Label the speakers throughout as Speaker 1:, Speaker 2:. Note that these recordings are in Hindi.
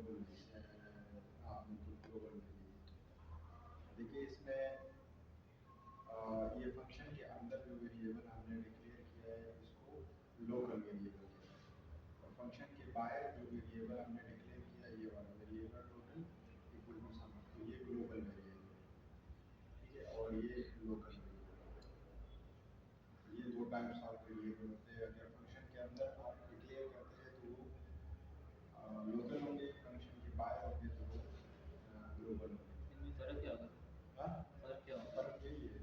Speaker 1: ग्लोबल हाँ बिल्कुल ग्लोबल वेरिएबल। देखिए इसमें ये फंक्शन के अंदर जो वेरिएबल हमने डिक्लेयर किया है इसको लोकल वेरिएबल कहते हैं, और फंक्शन के बाहर जो वेरिएबल हमने डिक्लेयर किया है ये वाला variable total equal to some, तो ये ग्लोबल वेरिएबल है, ठीक है, और ये लोकल वेरिएबल। ये दो टाइप्स ऑफ वेरिएबल होते हैं। अगर फंक्शन के अंदर आप डिक्लेयर करते हैं तो वो लोकल होंगे, फंक्शन के बाहर होंगे तो वो ग्लोबल होंगे।
Speaker 2: इनमें फ़र्क क्या होगा?
Speaker 1: हाँ,
Speaker 2: फ़र्क क्या होगा?
Speaker 1: फर्क यही है,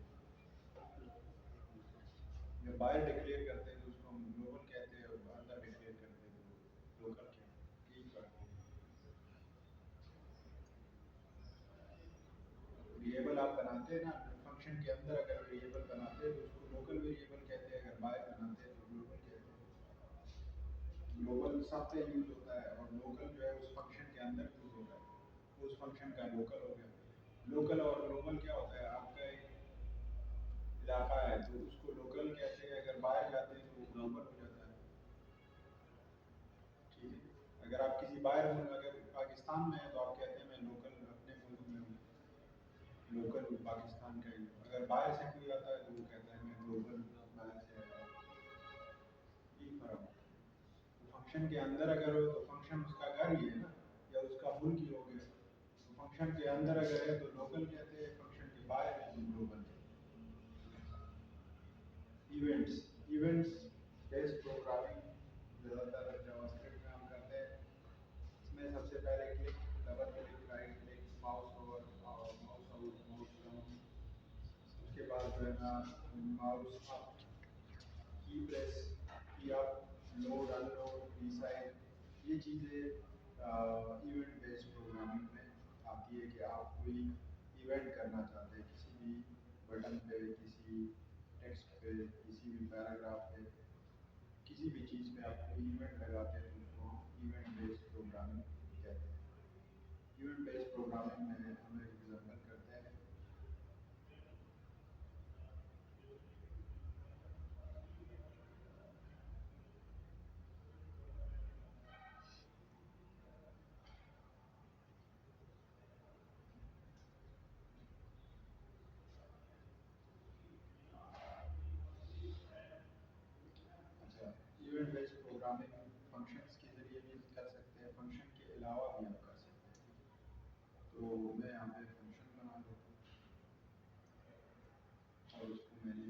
Speaker 1: जब बाहर डिक्लेयर करते हैं तो उसको हम ग्लोबल कहते हैं, और अंदर डिक्लेयर करते हैं तो लोकल कहते हैं, यही फर्क है। वेरिएबल आप बनाते हैं ना फंक्शन के अंदर, अगर वेरिएबल बनाते हैं तो उसको लोकल वेरिएबल कहते हैं, अगर बाहर बनाते हैं तो ग्लोबल कहते हैं। ग्लोबल सब पे यूज होता है और लोकल जो है उस फंक्शन के अंदर यूज होता है, उस फंक्शन का लोकल हो गया। लोकल और ग्लोबल क्या होता है, आपका एक इलाका है तो उसको लोकल कहते हैं, अगर बाहर जाते हैं तो वो ग्लोबल हो जाता है, ठीक है। अगर आप किसी बाहर मुल्क, अगर पाकिस्तान में है तो आप कहते हैं मैं लोकल अपने मुल्क में हूँ, लोकल पाकिस्तान का ही हूँ। अगर बाहर से कोई आता है तो वो कहता है मैं ग्लोबल बाहर से आया हूँ, यही फर्क होता है। तो फंक्शन के अंदर अगर हो तो फंक्शन उसका घर ही है ना, या उसका मुल्क ही हो गया, तो फंक्शन के अंदर अगर है तो लोकल कहते हैं, फंक्शन के बाहर है तो ग्लोबल कहते हैं। इवेंट्स, इवेंट्स बेस्ड प्रोग्रामिंग ज़्यादातर जावास्क्रिप्ट में हम करते हैं। इसमें सबसे पहले click, double click, right click, mouse over और माउस आउट, माउस डाउन, उसके बाद जो है ना माउस अप, की प्रेस, की अप, लोड अनलोड, रिसाइज, ये चीज़ें इवेंट बेस्ड प्रोग्रामिंग में आती है कि आप कोई इवेंट करना चाहते हैं किसी भी बटन पे, किसी टेक्स्ट पे, किसी भी पैराग्राफ पे, किसी भी चीज़ पे आप कोई इवेंट लगाते हैं तो उसको हम इवेंट बेस्ड प्रोग्रामिंग कहते हैं। इवेंट बेस्ड प्रोग्रामिंग में हम एक एग्जाम्पल करते हैं। अच्छा, इवेंट बेस्ड प्रोग्रामिंग फंक्शंस के ज़रिए भी कर सकते हैं, फंक्शन के अलावा भी आप कर सकते हैं, ठीक है। तो मैं यहाँ पे फंक्शन बना लेता हूँ और उसको मैंने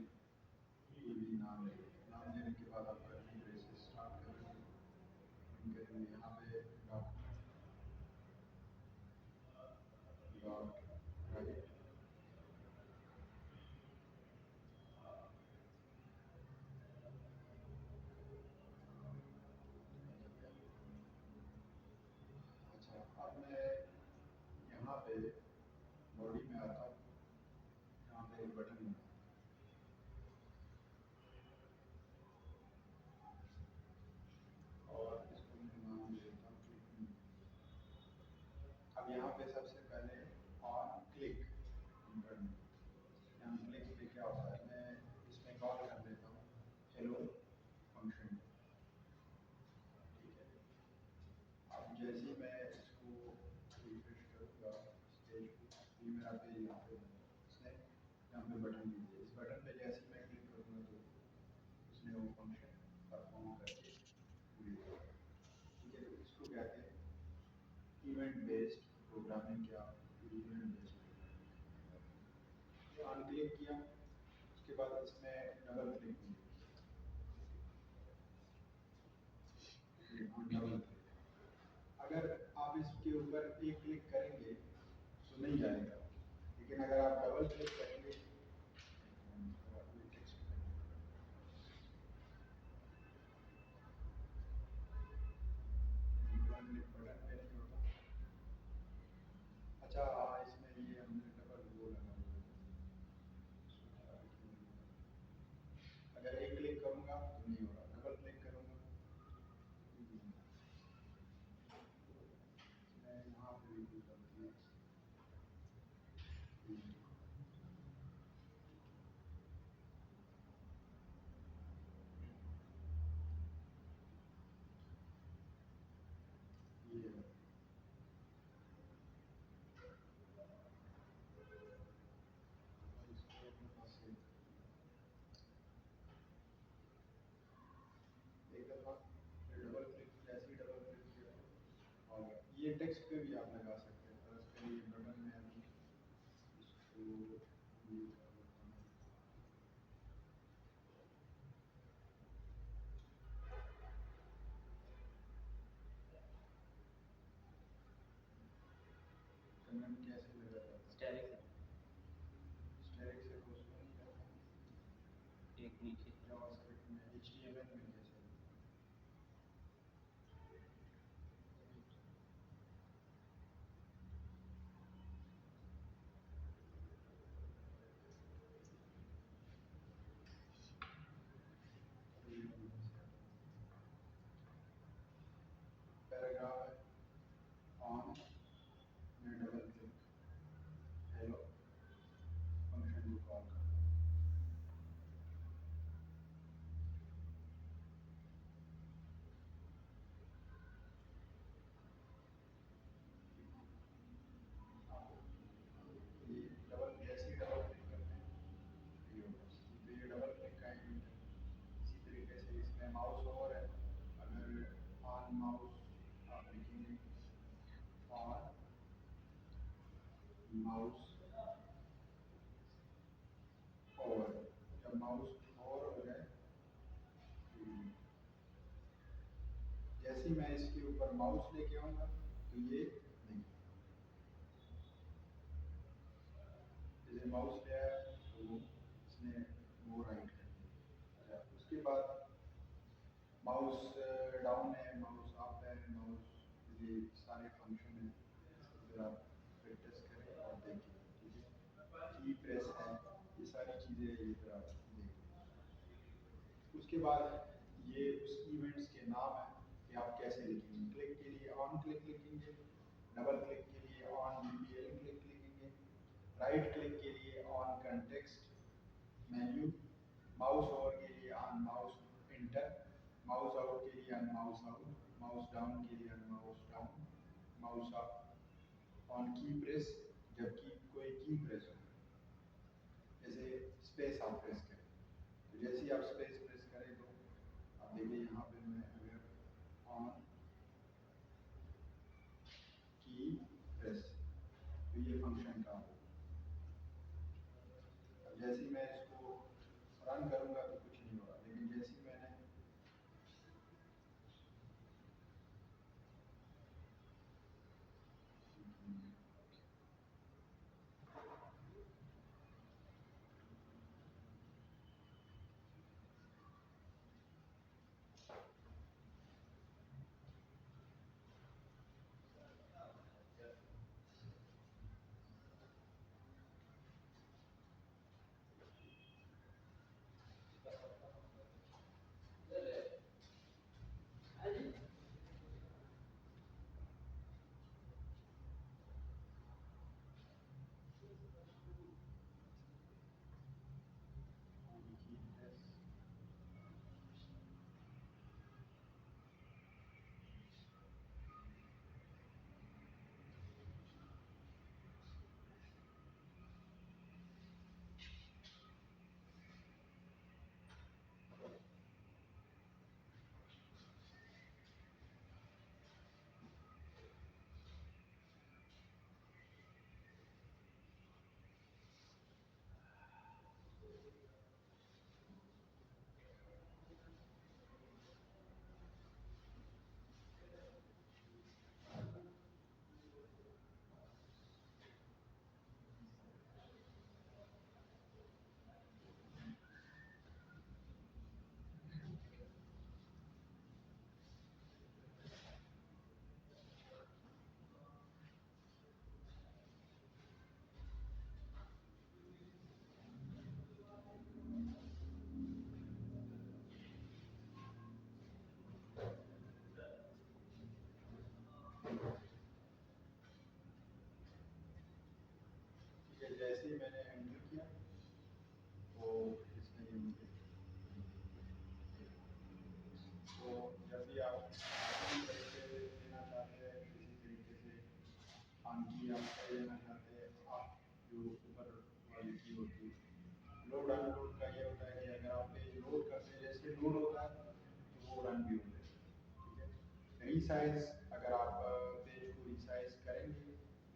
Speaker 1: कोई भी नाम दे दिया। नाम देने के बाद आप कर्ली ब्रेसेस स्टार्ट करेंगे, हम करेंगे यहाँ पे डॉक्यूमेंट डॉट राइट, अच्छा अब मैं यहाँ पे बॉडी में आता हूँ, यहाँ पे एक बटन बनाता हूँ और इसको मैं नाम दे देता हूँ क्लिक मी। अब यहाँ पे सबसे पहले ऑन क्लिक हम करना, यहाँ क्लिक पे क्या होता है, मैं इसमें कॉल कर देता हूँ हेलो फंक्शन, ठीक है। अब जैसे ही मैं इसको रिफ्रेश करूँगा इस पेज को, ये मेरा पेज यहाँ पे बन गया, इसने यहाँ पे बटन भी दिया, इस बटन पे जैसे ही मैं क्लिक करूँगा तो उसने वो फंक्शन परफॉर्म करके पूरी हो गया, ठीक है। तो इसको कहते हैं इवेंट बेस्ड प्रोग्रामिंग, क्या इवेंट बेस्ड प्रोग्रामिंग। ये अनक्लिक किया, उसके बाद इसमें डबल क्लिक किया, डबल क्लिक, अगर आप इसके ऊपर एक क्लिक करेंगे तो नहीं जाएगा, लेकिन अगर आप डबल क्लिक करेंगे, ये टेक्स्ट पे डबल क्लिक बटन पे नहीं होता। अच्छा हाँ, इसमें ये हमने डबल वो लगा हुआ है, इसको हटा के नहीं होगा। अगर एक क्लिक करूंगा तो नहीं हो रहा, डबल क्लिक करूंगा तो भी नहीं होगा। मैं यहाँ पे भी कोई गलती है, ये है। ये टेक्स्ट पे भी आप लगा सकते हैं, पर उसके लिए बटन में अभी इसको ये कर देता हूँ। कमेंट कैसे लगा जाता है?
Speaker 2: स्टैटिक से
Speaker 1: स्टैटिक से कुछ नहीं करता,
Speaker 2: एक नीचे
Speaker 1: जावास्क्रिप्ट में HTML में कैसे? पैराग्राफ है, ऑन में डबल क्लिक, हेलो फंक्शन को कॉल करता हूँ। ये डबल जैसे ही डबल क्लिक करते हैं ये होगा, तो ये डबल क्लिक का यूनिट है। इसी तरीके से इसमें माउस ओवर है, अगर ऑन माउस आप लिखेंगे ऑन माउस ओवर, जब माउस ओवर हो जाए जैसे ही मैं इसके ऊपर माउस लेके आऊंगा तो ये नहीं, जैसे माउस ले आया तो वो इसने वो राइट कर दिया। अच्छा, उसके बाद माउस डाउन है, माउस अप है, माउस, ये सारे फंक्शन हैं, इसको फिर आप प्रैक्टिस करें और देखें, ठीक है। की प्रेस है, ये सारी चीज़ें ये फिर आप देखें। उसके बाद ये उस इवेंट्स के नाम हैं कि आप कैसे लिखेंगे। क्लिक के लिए ऑन क्लिक लिखेंगे, डबल क्लिक के लिए ऑन BBL क्लिक लिखेंगे, राइट क्लिक के लिए on context menu, mouse over के लिए on mouse inter, mouse out के लिए on mouse out, mouse down के लिए on mouse down, mouse up on की प्रेस, जबकि कोई की प्रेस हो, जैसे स्पेस आप प्रेस करें, तो जैसे ही आप स्पेस प्रेस करें तो आप देखिए यहाँ पे मैं अगर ऑन की प्रेस तो ये फंक्शन काम होगा। अब जैसे ही मैं इसको रन करूंगा तो कुछ नहीं होगा, लेकिन जैसे ही मैंने ऑन की प्रेस ठीक है। जैसे ही मैंने एंटर किया तो इसने ये मुझे, तो जब भी आप इसी तरीके से लेना चाहते हैं, इसी तरीके से ऑन की आप कर लेना चाहते हैं, आप जो ऊपर वाली की होती है लोड अनलोड का ये होता है कि अगर आप पेज लोड करते हैं, जैसे लोड होता है तो वो रन भी होता है, ठीक है। रीसाइज, अगर आप पेज को रीसाइज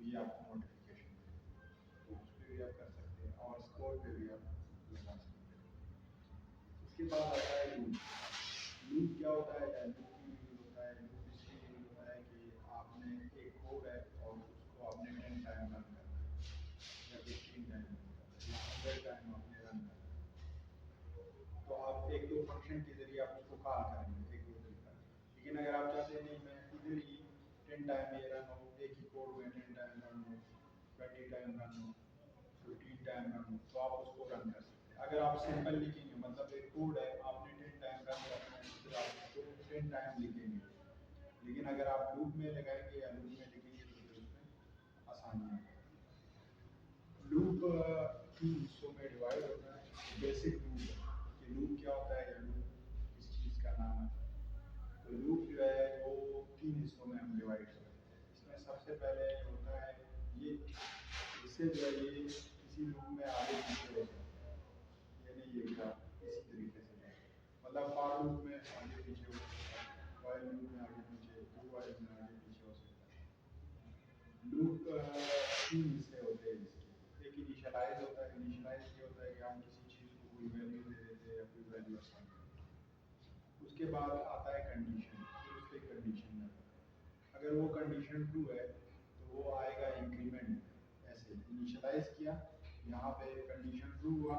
Speaker 1: तो ये आपको नोटिफिकेशन देगा, तो उस पर भी आप कर सकते हैं और स्कोर पे भी आप लगा सकते हैं। इसके बाद आता है लूप। लूप क्या होता है या लूप क्यों यूज होता है? लूप इसलिए यूज होता है कि आपने एक कोड है और उसको आपने 10 टाइम रन करना है या 15 टाइम रन करना है या 100 टाइम आपने रन करना है, तो आप एक दो फंक्शन के जरिए आप उसको कॉल करेंगे एक दो तरीका। लेकिन अगर आप चाहते हैं नहीं मैं इधर ही 10 टाइम ये रन हो, एक ही कोड में 10 टाइम रन हो, 20 टाइम रन हो, 15 टाइम रन हो, तो आप उसको रन कर सकते हैं। अगर आप सिंपल लिखेंगे मतलब एक कोड है आपने 10 टाइम रन करना है, फिर आप उसको 10 टाइम लिखेंगे। लेकिन अगर आप लूप में लगाएंगे या लूप में लिखेंगे तो फिर उसमें आसानी होगी। लूप तीन हिस्सों में डिवाइड होता है। बेसिक लूप कि लूप क्या होता है या लूप किस चीज़ का नाम है। तो लूप जो है वो तीन हिस्सों में हम डिवाइड करते हैं। इसमें सबसे पहले होता है ये, इससे जो है ये किसी लूप में आगे पीछे हो सकता है, ये नहीं है कि आप इसी तरीके से जाए, मतलब फॉर लूप में आगे पीछे हो सकता है, व्हाइल लूप में आगे पीछे, डू व्हाइल में आगे पीछे हो सकता है। लूप तीन हिस्से होते हैं इसके। एक इनिशियलाइज होता है। इनिशियलाइज ये होता है कि हम किसी चीज़ को कोई वैल्यू दे देते हैं या कोई वैल्यू असाइन करते हैं। उसके बाद आता है कंडीशन, फिर उस पर कंडीशन लगाते हैं। अगर वो कंडीशन ट्रू है तो वो आएगा इंक्रीमेंट। ऐसे इनिशियलाइज किया, यहाँ पे कंडीशन ट्रू हुआ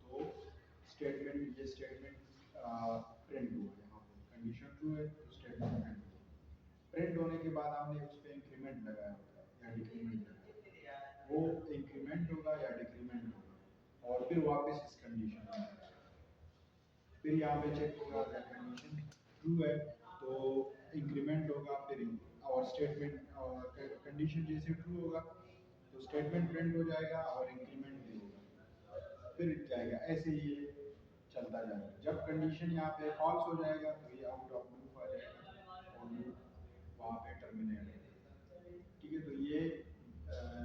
Speaker 1: तो स्टेटमेंट, ये स्टेटमेंट प्रिंट हुआ। यहाँ पे कंडीशन ट्रू है तो स्टेटमेंट प्रिंट हुआ। प्रिंट होने के बाद हमने उस पर इंक्रीमेंट लगाया होता है या डिक्रीमेंट लगाया, वो इंक्रीमेंट होगा या डिक्रीमेंट होगा और फिर वापस इस कंडीशन में आएगा। फिर यहाँ पे चेक होगा अगर कंडीशन ट्रू है तो इंक्रीमेंट होगा, फिर और स्टेटमेंट और कंडीशन जैसे ट्रू होगा तो स्टेटमेंट प्रिंट हो जाएगा और इंक्रीमेंट भी होगा, फिर जाएगा। ऐसे ही ये चलता जाएगा। जब कंडीशन यहाँ पे फॉल्स हो जाएगा तो ये आउट ऑफ लूप आ जाएगा और लूप वहाँ पे टर्मिनेट हो जाएगा। ठीक है, तो ये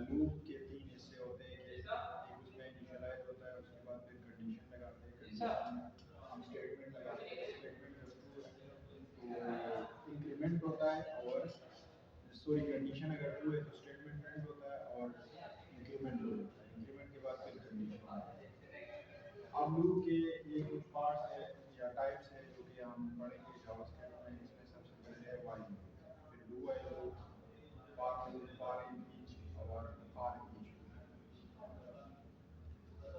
Speaker 1: लूप के तीन हिस्से होते हैं कि एक उसमें इनिशियलाइज होता है, उसके बाद फिर कंडीशन लगाते हैं, कंडीशन में हम स्टेटमेंट लगाते हैं, स्टेटमेंट जब ट्रू है तो इंक्रीमेंट होता है और सॉरी कंडीशन अगर ट्रू है तो स्टेटमेंट प्रिंट होता है और इंक्रीमेंट हो जाता है। इंक्रीमेंट के बाद फिर कंडीशन होता है। अब लूप के ये कुछ पार्ट्स है या टाइप्स है जो कि हम पढ़ेंगे जावास्क्रिप्ट में। इसमें सबसे पहले है व्हाइल लूप, फिर do while loop, for loop, for in each और फॉर ईच लूप।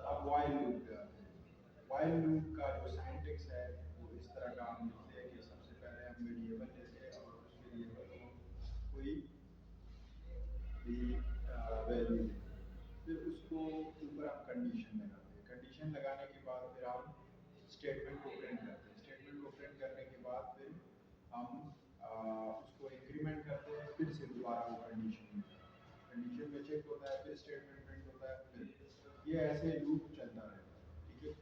Speaker 1: अब व्हाइल लूप पे आते हैं। व्हाइल लूप का जो सिंटैक्स है वो इस तरह का हम लिखते हैं कि सबसे पहले हम वेरिएबल लेते हैं और उस वेरिएबल को कोई भी वैल्यू देते हैं, फिर उसको ऊपर हम कंडीशन लगाते हैं। कंडीशन लगाने के बाद फिर हम स्टेटमेंट को प्रिंट करते हैं। स्टेटमेंट को प्रिंट करने के बाद फिर हम उसको इंक्रीमेंट करते हैं, फिर से दोबारा वो कंडीशन में कंडीशन में चेक होता है, फिर स्टेटमेंट प्रिंट होता है, फिर ये ऐसे लूप चलता रहता है। ठीक है,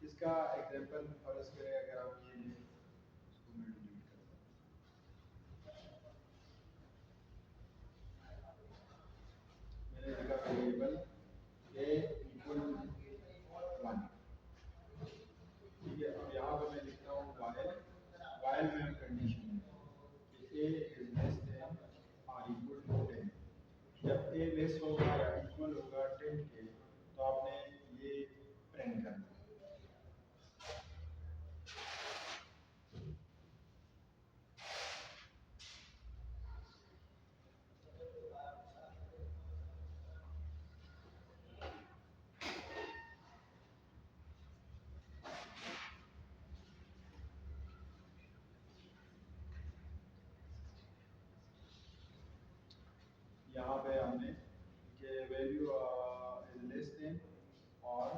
Speaker 1: इसका एग्जांपल फर्ज करें अगर आप ये लें, इसको मैं डिलीट करता हूँ। मैंने लिखा वेरिएबल a इक्वल टू 1। ठीक है, अब यहाँ पे मैं लिखता हूँ वाइल, वाइल में हम कंडीशन है कि a इज लेस देन और इक्वल टू 10। जब a लेस होगा या इक्वल होगा 10 के तो आपने ये प्रिंट करना है। यहाँ पे हमने कि वैल्यू इज लेस देन और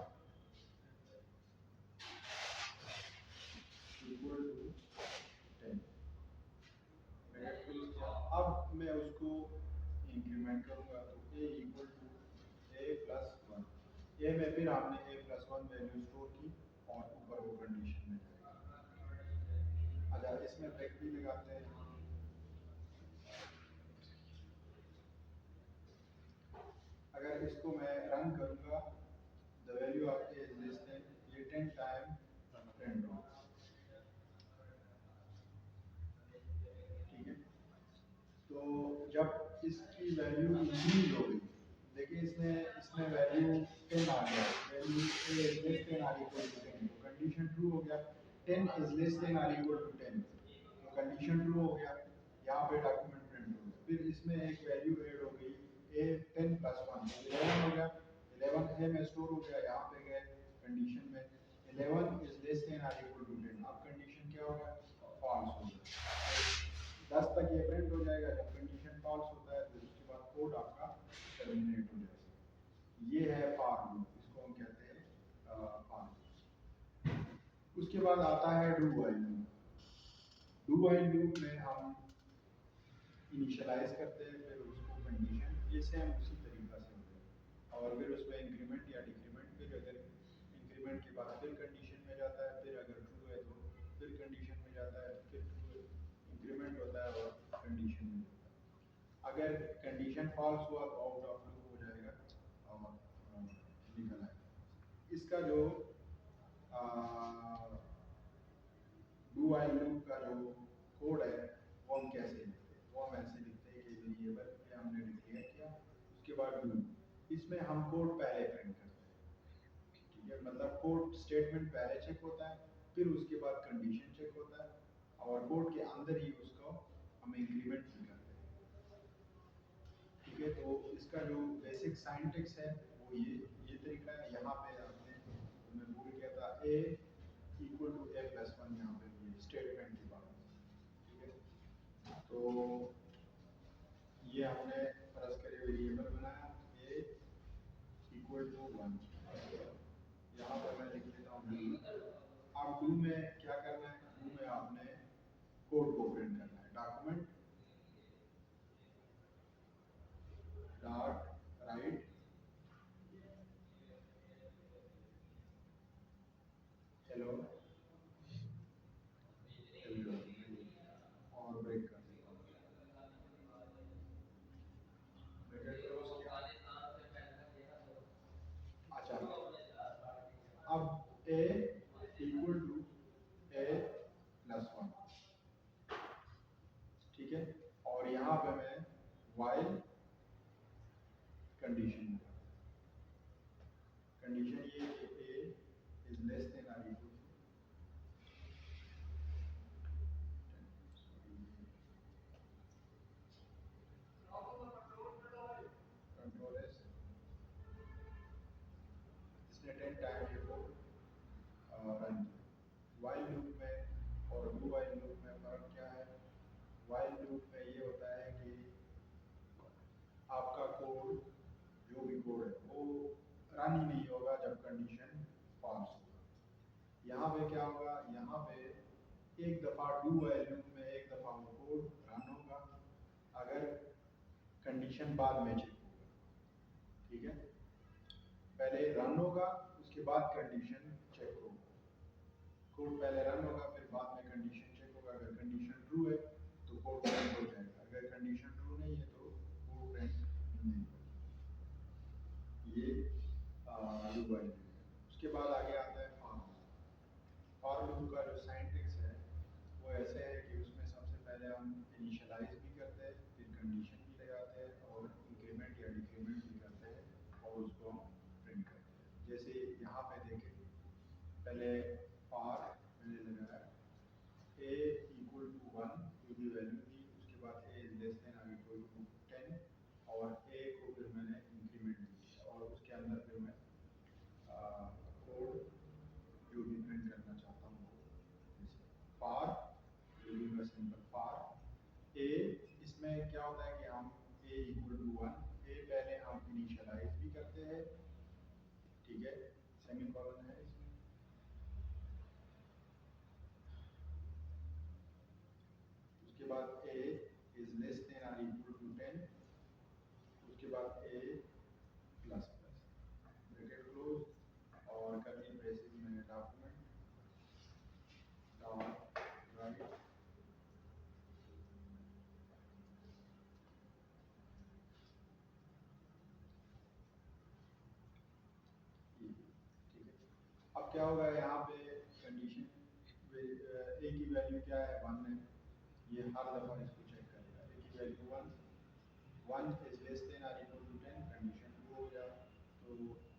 Speaker 1: इक्वल टू 10 ब्रैकेट क्लोज किया। अब मैं उसको इंक्रीमेंट करूंगा तो a equal to a plus 1। A में फिर आपने a प्लस 1 वैल्यू स्टोर की और ऊपर वो कंडीशन में जाएगा। अगर इसमें ब्रेक भी लगाते हैं, अगर इसको मैं रन करूंगा the value of a is less then, ये 10 टाइम प्रिंट होगा। ठीक है, तो जब इसकी वैल्यू इंक्रीज हो गई। देखिए इसने इसमें वैल्यू 10 आ गया, value is less than or equal to 10, तो कंडीशन ट्रू हो गया। 10 is less than or equal to 10, तो कंडीशन ट्रू हो गया। यहाँ पे डॉक्यूमेंट प्रिंट हो गया। फिर इसमें एक वैल्यू ऐड हो गई, ए 10 प्लस 1 11 हो गया। 11 ए में स्टोर हो गया, यहाँ पे गए कंडीशन में 11 is less than or equal to 10, अब कंडीशन क्या होगा, फॉल्स हो गया। 10 तक ये प्रिंट हो जाएगा। जब कंडीशन फॉल्स होता है तो उसके बाद कोड आपका टर्मिनेट हो जाएगा। ये है फॉर लूप, इसको हम कहते हैं फॉर लूप। उसके बाद आता है do while loop. Do while loop में हम इनिशियलाइज करते हैं, फिर उसको कंडीशन, ये सेम उसी तरीका से होता है। और फिर उसमें इंक्रीमेंट या डिक्रीमेंट, फिर अगर इंक्रीमेंट के बाद फिर कंडीशन में जाता है, फिर अगर ट्रू है तो फिर कंडीशन में जाता है, फिर ट्रू इंक्रीमेंट होता है और कंडीशन में जाता है। अगर कंडीशन फॉल्स हुआ तो आउट ऑफ लूप हो जाएगा और निकल आएगा। इसका जो डू व्हाइल लूप का जो कोड है वो हम कैसे लिखते हैं, वो हम ऐसे लिखते हैं कि वेरिएबल पे हमने डिक्लेयर किया, उसके बाद डू, इसमें हम कोड पहले प्रिंट करते हैं। ठीक है, मतलब कोड स्टेटमेंट पहले चेक होता है, फिर उसके बाद कंडीशन चेक होता है और कोड के अंदर ही उसको हम इंक्रीमेंट भी करते हैं। ठीक है, तो इसका जो बेसिक साइंटिक्स है वो ये तरीका है। यहाँ पे आपने, तो मैं भूल गया था, ए इक्वल टू ए प्लस 1 यहाँ पे ये स्टेटमेंट की बात है। ठीक है, तो ये हमने फर्ज करे वेरिएबल बनाया ए इक्वल टू 1, यहाँ पर मैं लिख लेता हूँ डू। अब डू में क्या करना है, डू में आपने कोड को प्रिंट करना है। Document dot right hello hello, और ब्रेक कर देता हूँ, ब्रैकेट क्लोज किया। अच्छा, अब ए इक्वल टू ए प्लस 1, ठीक है, और यहाँ पे मैं वाइल कंडीशन, कंडीशन ये कि A is less than or equal to, control S, इसने 10 टाइम ये को रन किया। वाइल लूप में और डू वाइल लूप में फर्क क्या है, वाइल लूप में ये होता है कि आपका कोड, जो भी कोड है वो रन ही नहीं होगा जब कंडीशन फॉल्स होगा। यहाँ पे क्या होगा, यहाँ पे एक दफ़ा डू वाइल लूप में एक दफ़ा वो कोड रन होगा अगर कंडीशन बाद में चेक होगा। ठीक है, पहले रन होगा उसके बाद कंडीशन चेक होगा। कोड पहले रन होगा फिर बाद में कंडीशन चेक होगा। अगर कंडीशन ट्रू है तो कोड प्रिंट हो जाएगा, अगर कंडीशन ट्रू नहीं है तो कोड प्रिंट नहीं होगा। ये लूप वाइल लूप है। उसके बाद आगे आता है फॉर लूप। फॉर लूप का जो साइंटिक्स है वो ऐसे है कि उसमें सबसे पहले हम इनिशियलाइज भी करते हैं, फिर कंडीशन भी लगाते हैं और इंक्रीमेंट या डिक्रीमेंट भी करते हैं और उसको हम प्रिंट करते हैं। जैसे यहाँ पे देखें, पहले फॉर मैंने लगाया ए इक्वल टू 1 जो भी वैल्यू थी, उसके बाद ए इज लेस देन और इक्वल टू 10 और ए को फिर मैंने इंक्रीमेंट किया और उसके अंदर फिर मैं कोड जो भी प्रिंट करना चाहता हूँ वो, जैसे फॉर, जो भी मैं सिंपल फॉर ए, इसमें क्या होता है कि हम ए इक्वल टू 1, ए पहले हम इनिशियलाइज भी करते हैं, ठीक है, सेमी कॉलन है इसमें, उसके बाद ए इज लेस देन और इक्वल टू 10, उसके बाद ए प्लस प्लस ब्रैकेट क्लोज और कर्ली ब्रेसेस में डॉक्यूमेंट डॉट राइट ई, ठीक है। अब क्या होगा यहाँ पे कंडीशन ए की वैल्यू क्या है, 1 है, ये हर दफ़ा इसको चेक करेगा, ए की value 1 1 is less than or equal to 10 condition 2 हो गया। तो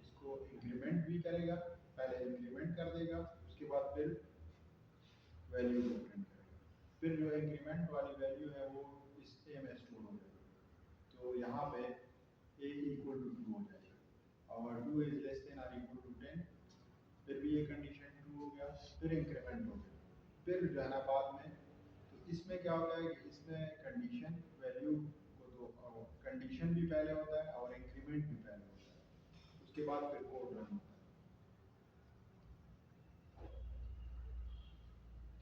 Speaker 1: इसको इंक्रीमेंट भी करेगा, पहले इंक्रीमेंट कर देगा, उसके बाद फिर वैल्यू को प्रिंट करेगा। फिर जो इंक्रीमेंट वाली वैल्यू है वो इस ए में स्टोर हो जाएगी। तो यहाँ पे ए इक्वल टू 2 हो जाएगा और 2 is less than or equal to 10, फिर भी ये कंडीशन 2 हो गया, फिर इंक्रीमेंट हो गया। फिर जो है ना बाद में, तो इसमें क्या होता है कि इसमें कंडीशन वैल्यू को तो कंडीशन भी पहले होता है और इंक्रीमेंट भी पहले होता है, उसके बाद फिर कोड रन होता है।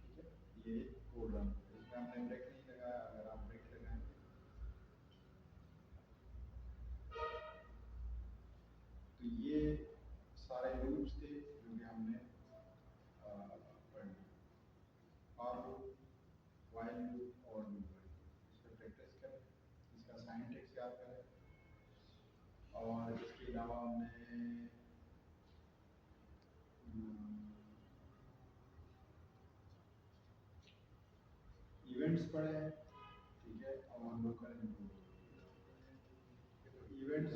Speaker 1: ठीक है, ये कोड रन होता है, इसमें हमने ब्रेक नहीं लगाया। अगर आप ब्रेक लगाएंगे तो ये सारे लूप्स थे जो कि हमने पढ़े, और लूप, while लूप और do while। इस पर प्रैक्टिस करें, इसका साइंटेक्स याद करें। और इसके अलावा हमने इवेंट्स पढ़े हैं, ठीक है, और लोकल इवेंट्स